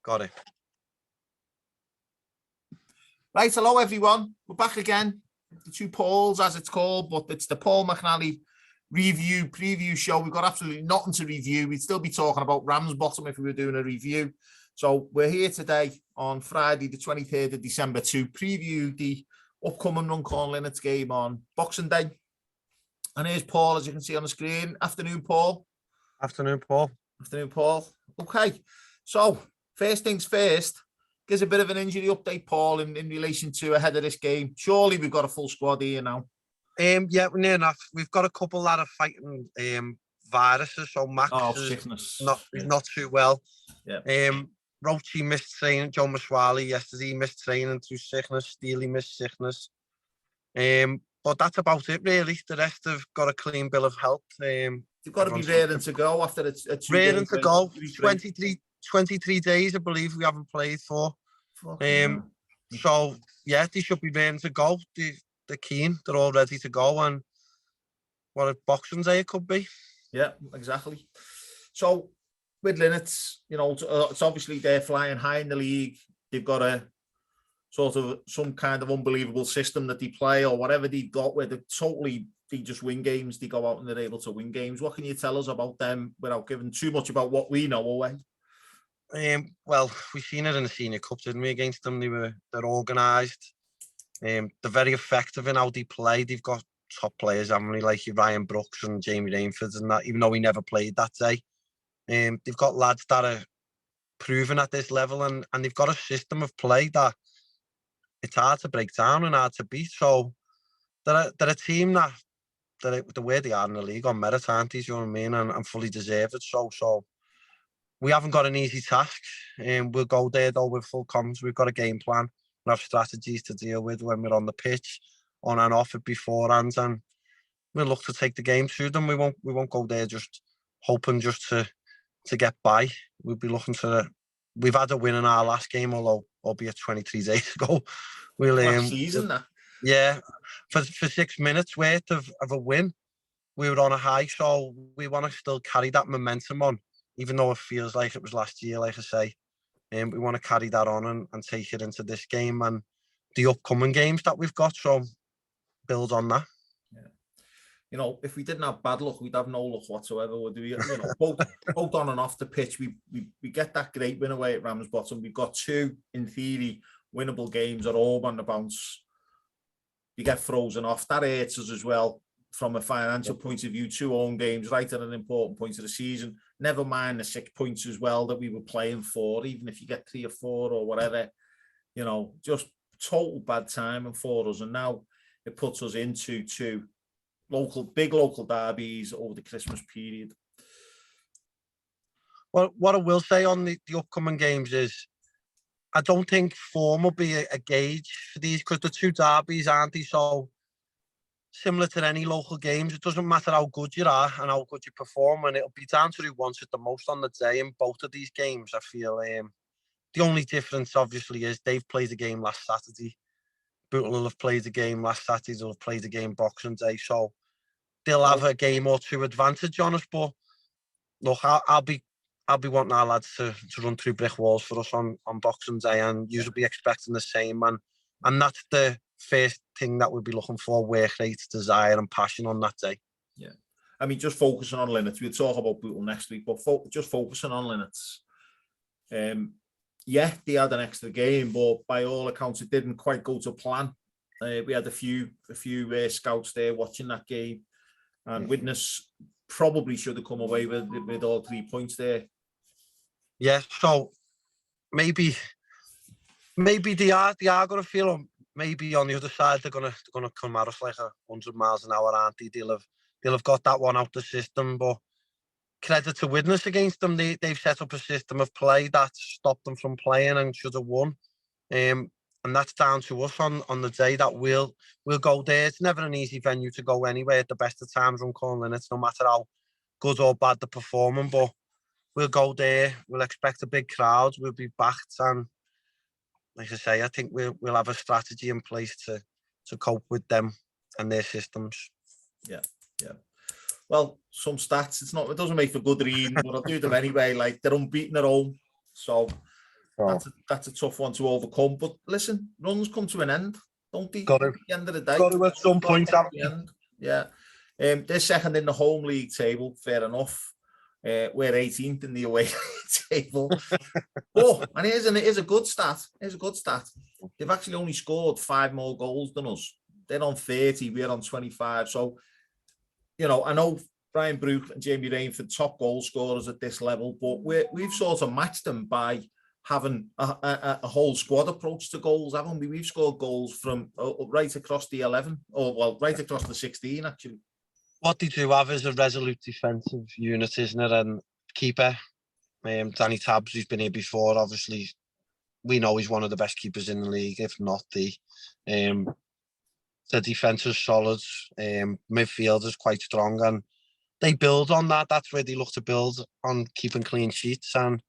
Got it. Right, hello everyone. We're back again. The two Pauls, as it's called, but it's the Paul McNally preview show. We've got absolutely nothing to review. We'd still be talking about Ramsbottom if we were doing a review. So we're here today on Friday, the 23rd of December, to preview the upcoming Runcorn Linnets game on Boxing Day. And here's Paul, as you can see on the screen. Afternoon, Paul. Afternoon, Paul. Afternoon, Paul. Okay, so first things first, gives a bit of an injury update, Paul, in relation to ahead of this game. Surely we've got a full squad here now. Yeah, we're near enough. We've got a couple that are fighting viruses, so Macca sickness. He's not too well. Yeah. Roachy missed training. Joe Maswali yesterday missed training through sickness. Steely missed sickness. But that's about it, really. The rest have got a clean bill of health. You've got to be raring to go after a 2 days. Raring to go. 23 days, I believe, we haven't played for. So, yeah, they should be raring to go. They're keen. They're all ready to go. And what a Boxing Day it could be. Yeah, exactly. So, with Linnets, you know, it's obviously they're flying high in the league. They've got a sort of some kind of unbelievable system that they play or whatever they've got where they just win games. They go out and they're able to win games. What can you tell us about them without giving too much about what we know away? Well, we've seen it in the Senior Cup, didn't we, against them? They're organised. They're very effective in how they play. They've got top players, haven't they, like your Ryan Brooks and Jamie Rainford and that, even though he never played that day. They've got lads that are proven at this level and they've got a system of play that it's hard to break down and hard to beat. So they're a team that the way they are in the league on merit, aren't they? You know what I mean? And fully deserve it. So we haven't got an easy task. We'll go there though with full confidence. We've got a game plan. We have strategies to deal with when we're on the pitch, on and off it beforehand, and we'll look to take the game to them. We won't go there just hoping just to get by. We'll be looking to. We've had a win in our last game, although albeit 23 days ago. Last season, that. Yeah, for 6 minutes worth of a win, we were on a high. So we want to still carry that momentum on, even though it feels like it was last year, like I say. We want to carry that on and take it into this game and the upcoming games that we've got. So build on that. Yeah. You know, if we didn't have bad luck, we'd have no luck whatsoever. Would we? You know, both on and off the pitch, we get that great win away at Ramsbottom. We've got 2, in theory, winnable games at home on the bounce. You get frozen off. That hurts us as well from a financial point of view. 2 home games right at an important point of the season. Never mind the 6 points as well that we were playing for. Even if you get 3 or 4 or whatever, you know, just total bad timing for us. And now it puts us into 2 big local derbies over the Christmas period. Well, what I will say on the upcoming games is I don't think form will be a gauge for these because the 2 derbies, aren't they? So similar to any local games, it doesn't matter how good you are and how good you perform, and it'll be down to who wants it the most on the day in both of these games. I feel the only difference obviously is they've played a game last Saturday. Bootle will have played a game last Saturday, they'll have played a game Boxing Day, so they'll have a game or 2 advantage on us. But look, I'll be wanting our lads to run through brick walls for us on Boxing Day, and you'll be expecting the same, and that's the first thing that we'll be looking for: work rate, desire and passion on that day. Yeah, I mean, just focusing on Linnets, we'll talk about Bootle next week, but just focusing on Linnets. Yeah, they had an extra game, but by all accounts, it didn't quite go to plan. We had a few scouts there watching that game, and Witness probably should have come away with all 3 points there. Yeah, so maybe they are going to feel them. Maybe on the other side they're going to come at us like 100 miles an hour, aren't they? They'll have got that one out the system, but credit to Witness against them. They've set up a system of play that stopped them from playing and should have won. And that's down to us on the day that we'll go there. It's never an easy venue to go anyway at the best of times, Runcorn Linnets, no matter how good or bad the performing. But we'll go there. We'll expect a big crowd. We'll be backed, and like I say, I think we'll have a strategy in place to cope with them and their systems. Yeah. Well, some stats. It doesn't make for good reading, but I'll do them anyway. Like, they're unbeaten at home So that's a tough one to overcome. But listen, runs come to an end, don't they? Got to, at the end of the day. got to at some point. Yeah. They're second in the home league table, fair enough. We're 18th in the away table. And here's a good stat. They've actually only scored 5 more goals than us. They're on 30, we're on 25. So, I know Brian Brook and Jamie Rainford, top goal scorers at this level, but we've sort of matched them by having a whole squad approach to goals, haven't we? We've scored goals from right across the 11, right across the 16, actually. What they do have is a resolute defensive unit, isn't it? And keeper, Danny Tabbs, who's been here before, obviously, we know he's one of the best keepers in the league, if not the defence is solid, midfield is quite strong, and they build on that. That's where they look to build on, keeping clean sheets. And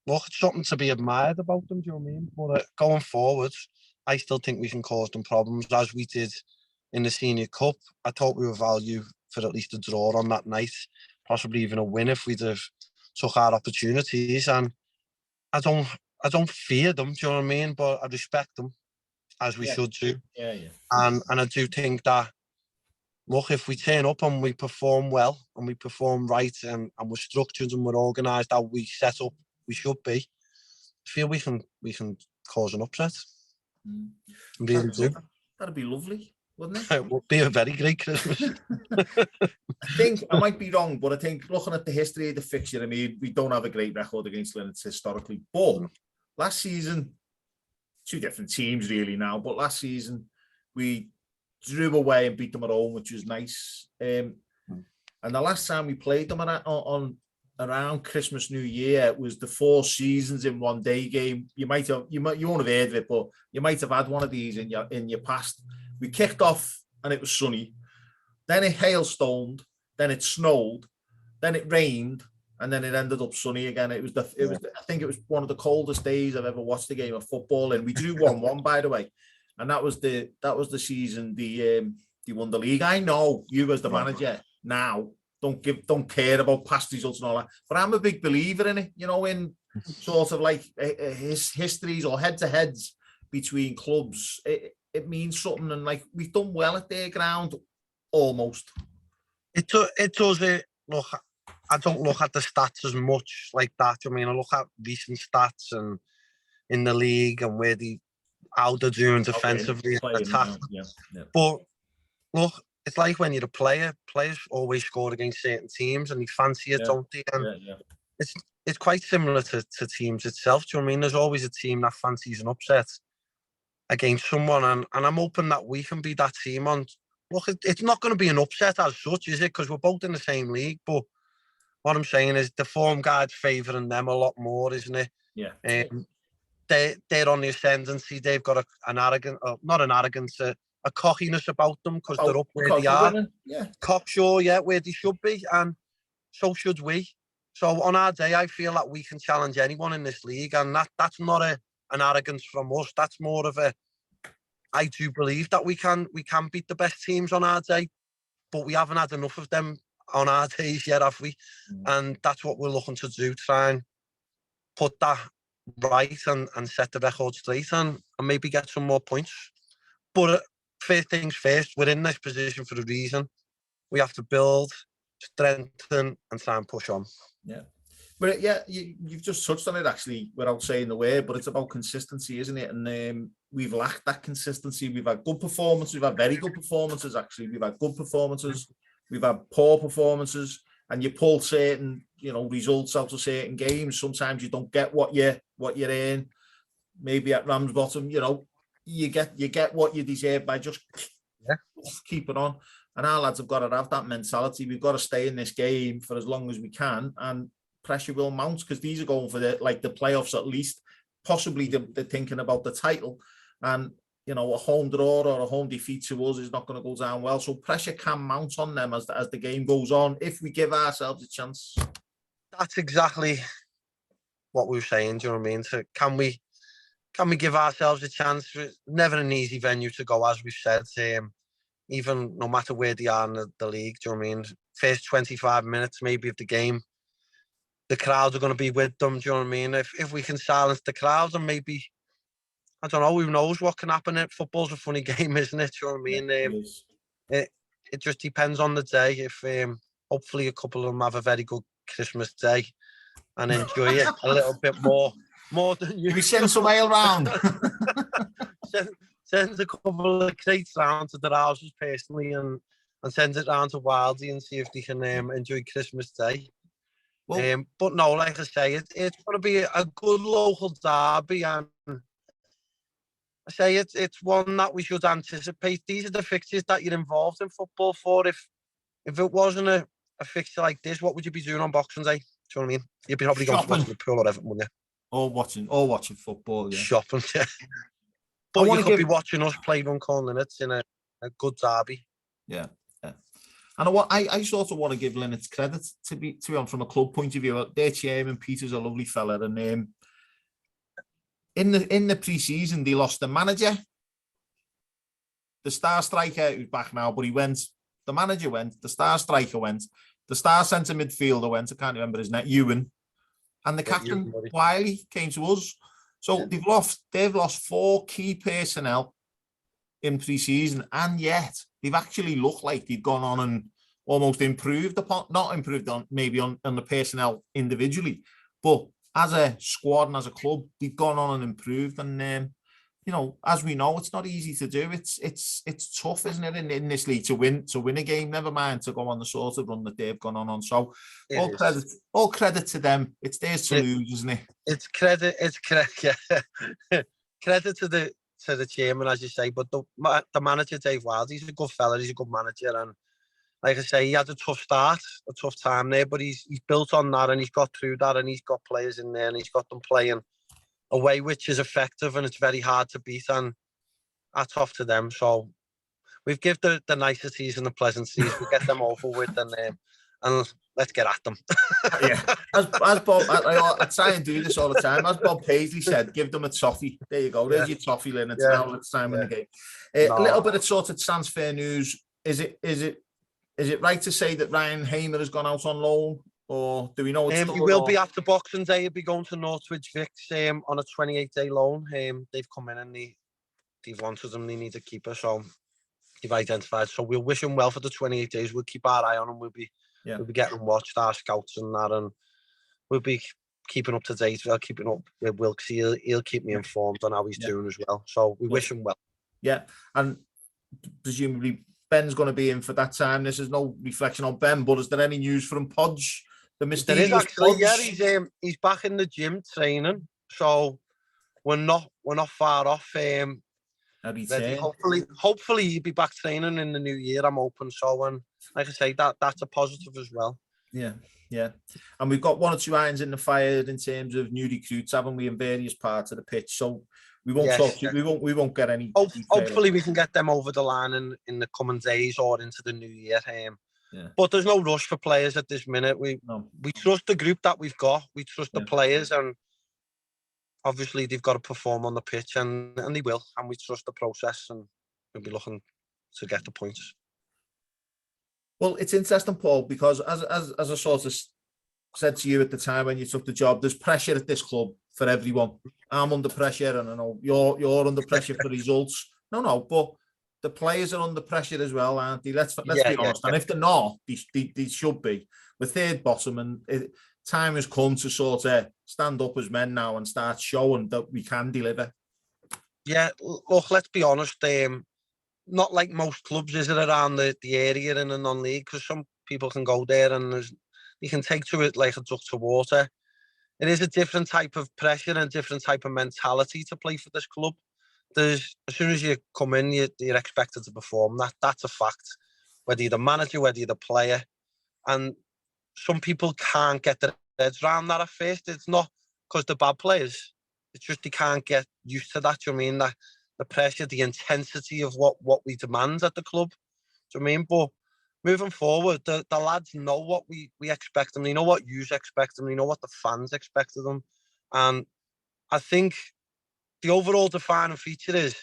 look, it's something to be admired about them, do you know what I mean? But going forward, I still think we can cause them problems, as we did in the Senior Cup. I thought we were value for at least a draw on that night, possibly even a win if we'd have took our opportunities. And I don't fear them, do you know what I mean? But I respect them, as we should do. Yeah. And I do think that, look, if we turn up and we perform well and we perform right and we're structured and we're organised, how we set up we should be, I feel we can cause an upset. Really do. That'd be lovely, wouldn't it? It would be a very great Christmas. I think, I might be wrong, but I think looking at the history of the fixture, I mean, we don't have a great record against Linnets historically, but last season, 2 different teams really now, but last season we drew away and beat them at home, which was nice. And the last time we played them on around Christmas, New Year, it was the 4 seasons in one day game. You won't have heard of it, but you might have had one of these in your past. We kicked off and it was sunny, then it hailstoned, then it snowed, then it rained, and then it ended up sunny again. I think it was one of the coldest days I've ever watched a game of football, and we drew 1-1, by the way. And that was the season they won the league. I know you as the manager now don't care about past results and all that, but I'm a big believer in it. In sort of like his histories or head-to-heads between clubs. It means something, and like we've done well at their ground, almost. It does. Look, I don't look at the stats as much like that. I mean, I look at recent stats and in the league and how they're doing defensively and attacking. Yeah. But look, it's like when you're a player. Players always score against certain teams and they fancy it, don't they? And it's quite similar to teams itself. Do you know what I mean? There's always a team that fancies an upset against someone, and I'm hoping that we can be that team. And look, it's not going to be an upset as such, is it? Because we're both in the same league. But what I'm saying is the form guide's favouring them a lot more, isn't it? Yeah. They're on the ascendancy. They've got not an arrogance, a cockiness about them because they're up where they are. Cocksure, where they should be, and so should we. So on our day, I feel that we can challenge anyone in this league, and that's not an arrogance from us. That's more of I do believe that we can beat the best teams on our day, but we haven't had enough of them on our days yet, have we? And that's what we're looking to do, try and put that right and set the record straight and maybe get some more points. But first things first, we're in this position for a reason. We have to build, strengthen, and try and push on. Yeah. But you've just touched on it actually without saying the word, but it's about consistency, isn't it? And we've lacked that consistency. We've had good performances. We've had very good performances, actually. We've had good performances. We've had poor performances. And you pull certain, results out of certain games. Sometimes you don't get what you're in. Maybe at Ramsbottom, you get what you deserve by just keeping on. And our lads have got to have that mentality. We've got to stay in this game for as long as we can, and pressure will mount because these are going for the playoffs at least. Possibly they're thinking about the title, and a home draw or a home defeat to us is not going to go down well. So pressure can mount on them as the game goes on if we give ourselves a chance. That's exactly what we were saying. Do you know what I mean? So can we give ourselves a chance? It's never an easy venue to go, as we've said. Even no matter where they are in the league, do you know what I mean? First 25 minutes maybe of the game, the crowds are going to be with them. Do you know what I mean? If we can silence the crowds, and maybe, I don't know, who knows what can happen. Football's a funny game, isn't it? Do you know what I mean? It just depends on the day. If hopefully a couple of them have a very good Christmas day and enjoy it a little bit more than you. We send some ale round. Send a couple of crates round to their houses personally, and send it round to Wildy and see if they can enjoy Christmas Day. Well, but no, like I say, it's going to be a good local derby, and I say it's one that we should anticipate. These are the fixtures that you're involved in football for. If it wasn't a fixture like this, what would you be doing on Boxing Day? Do you know what I mean? You'd be probably going to watch the pool or Everton, wouldn't you? Or watching football, yeah. Shopping, yeah. But you could be watching us play Runcorn Linnets in a good derby. Yeah, yeah. And I sort of want to give Linnets credit to be on from a club point of view. Their chairman Peter's a lovely fella, and in the pre-season they lost the manager, the star striker who's back now, but he went. The manager went, the star striker went, the star centre midfielder went. I can't remember his name, Ewan, and the captain Wiley came to us. So they've lost 4 key personnel in pre-season, and yet they've actually looked like they've gone on and almost improved upon, not improved on maybe on the personnel individually, but as a squad and as a club, they've gone on and improved. And as we know, it's not easy to do. It's tough, isn't it, in this league to win a game, never mind to go on the sort of run that they've gone on. So all credit to them. It's theirs to lose, isn't it? It's credit. Yeah. Credit to the chairman, as you say, but the manager, Dave Wild, he's a good fella. He's a good manager, and like I say, he had a tough start, a tough time there, but he's built on that, and he's got through that, and he's got players in there, and he's got them playing a way which is effective, and it's very hard to beat, and hats off to them. So we've given the niceties and the pleasantries, we get them over with, and let's get at them. Yeah, as Bob, I try and do this all the time. As Bob Paisley said, give them a toffee. There you go. There's your toffee, Linnets. Now it's time in the game. A little bit of sort of transfer news. Is it right to say that Ryan Hamer has gone out on loan, or do we know it's he will be after Boxing Day? He'll be going to Northwich Vicks on a 28-day loan. They've come in and they've wanted him. They need a keeper, so they've identified. So we'll wish him well for the 28 days. We'll keep our eye on him. We'll be getting him watched, our scouts and that, and we'll be keeping up to date. We'll keeping up with Wilkes. He'll keep me informed on how he's doing as well. So we wish him well. Yeah, and presumably Ben's going to be in for that time. This is no reflection on Ben, but is there any news from Podge? The mysterious actually, Podge? Yeah, he's back in the gym training, so we're not far off. Hopefully he'll be back training in the new year. I'm hoping so, and like I say, that's a positive as well. Yeah. And we've got 1 or 2 irons in the fire in terms of new recruits, haven't we, in various parts of the pitch? So we won't we won't get any. Hopefully we can get them over the line in the coming days or into the new year. But there's no rush for players at this minute. We trust the group that we've got. We trust the players, and obviously they've got to perform on the pitch, and they will. And we trust the process, and we'll be looking to get the points. Well, it's interesting, Paul, because as I sort of said to you at the time when you took the job, there's pressure at this club for everyone. I'm under pressure, and I know you're under pressure for results. No, but the players are under pressure as well, aren't they? Let's be honest. And if they're not, they should be. We're third bottom, and time has come to sort of stand up as men now and start showing that we can deliver. Yeah, look, let's be honest. Not like most clubs, is it, around the area in a non-league, because some people can go there and you can take to it like a duck to water. It is a different type of pressure and different type of mentality to play for this club. As soon as you come in, you're expected to perform. That's a fact. Whether you're the manager, whether you're the player, and some people can't get their heads around that at first. It's not because they're bad players. It's just they can't get used to that. Do you know what I mean? That the pressure, the intensity of what we demand at the club. Do you know what I mean? But moving forward, the lads know what we expect them. They know what you expect them. They know what the fans expect of them. And I think the overall defining feature is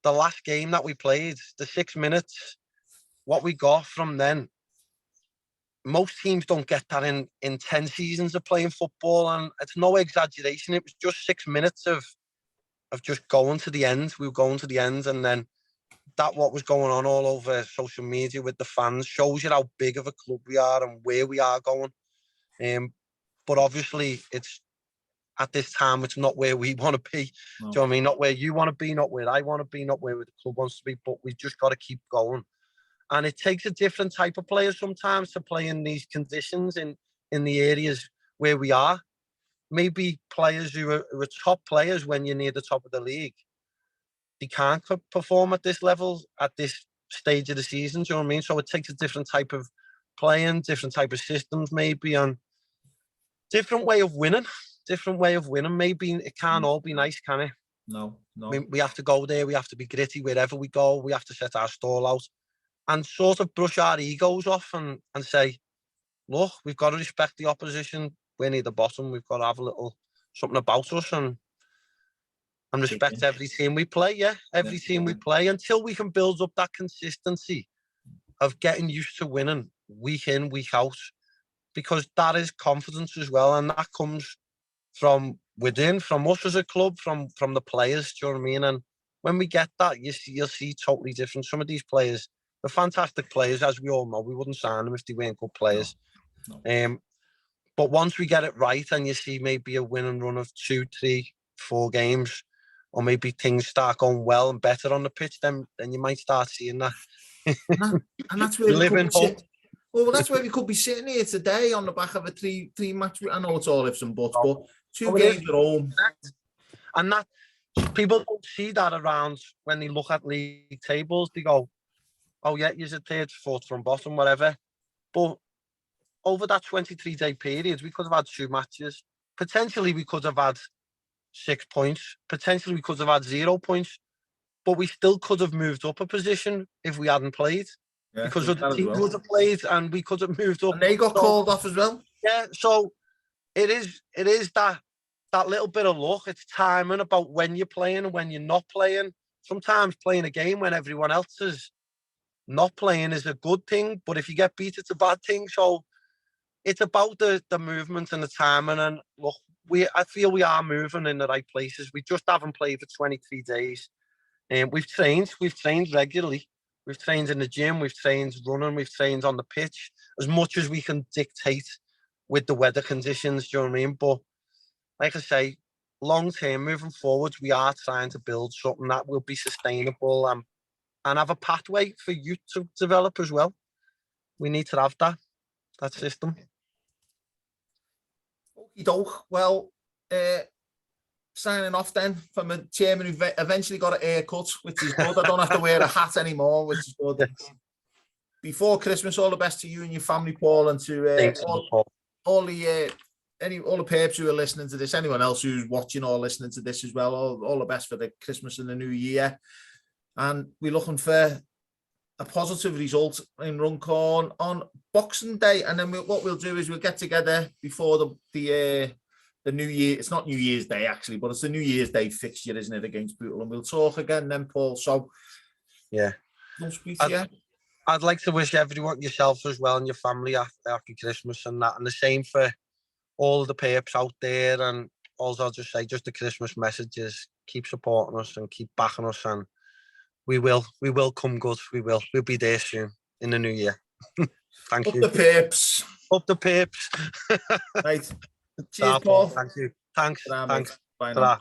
the last game that we played, the 6 minutes, what we got from then. most teams don't get that in 10 seasons of playing football, and it's no exaggeration. It was just 6 minutes of just going to the end. We were going to the end, and then that what was going on all over social media with the fans shows you how big of a club we are and where we are going. But obviously, it's at this time, it's not where we want to be. No. Do you know what I mean? Not where you want to be, not where I want to be, not where the club wants to be, but we just got to keep going. And it takes a different type of player sometimes to play in these conditions in the areas where we are. Maybe players who are top players when you're near the top of the league, they can't perform at this level, at this stage of the season. Do you know what I mean? So it takes a different type of playing, different type of systems maybe, and different way of winning. Maybe it can't all be nice, can it? No. We have to go there. We have to be gritty wherever we go. We have to set our stall out and sort of brush our egos off and say, look, we've got to respect the opposition. We're near the bottom. We've got to have a little something about us and respect every team we play. Yeah, every team we play, until we can build up that consistency of getting used to winning week in, week out, because that is confidence as well, and that comes from within, from us as a club, from the players. Do you know what I mean? And when we get that, you'll see totally different. Some of these players, they're fantastic players, as we all know. We wouldn't sign them if they weren't good players. No. But once we get it right, and you see maybe a winning run of 2, 3, 4 games, or maybe things start going well and better on the pitch, then you might start seeing that. And that's where we could be well, that's where we could be sitting here today on the back of a three match. I know it's all ifs and buts, but 2 games at home. And that people don't see that around when they look at league tables. They go, "Oh yeah, you're 3rd, 4th from bottom, whatever." But over that 23-day period, we could have had 2 matches. Potentially, we could have had 6 points. Potentially, we could have had 0 points. But we still could have moved up a position if we hadn't played. Yeah, because of the teams would have played, and we could have moved up. And they got called off as well. Yeah, so it is that little bit of luck. It's timing about when you're playing and when you're not playing. Sometimes playing a game when everyone else is not playing is a good thing, but if you get beat, it's a bad thing. So it's about the movement and the timing. And look, I feel we are moving in the right places. We just haven't played for 23 days. And we've trained regularly. We've trained in the gym, we've trained running, we've trained on the pitch as much as we can dictate with the weather conditions, do you know what I mean? But like I say, long term, moving forward, we are trying to build something that will be sustainable and have a pathway for youth to develop as well. We need to have that system. Well, signing off then from a chairman who eventually got a haircut, which is good. I don't have to wear a hat anymore, which is good. Before Christmas, all the best to you and your family, Paul, and to all the perps who are listening to this, anyone else who's watching or listening to this as well. All the best for the Christmas and the New Year. And we're looking for a positive result in Runcorn on Boxing Day. And then what we'll do is we'll get together before the New Year. It's not New Year's Day actually, but it's the New Year's Day fixture, isn't it, against Bootle? And we'll talk again then, Paul. So yeah, I'd like to wish everyone, yourself as well, and your family happy Christmas and that, and the same for all the perps out there. And also I'll just say, just the Christmas messages: keep supporting us and keep backing us, and we will come good. We'll be there soon in the new year. Thank you. Up the perps. Up the perps. Right. Cheers, Paul. Thank you. Thanks. Bye now.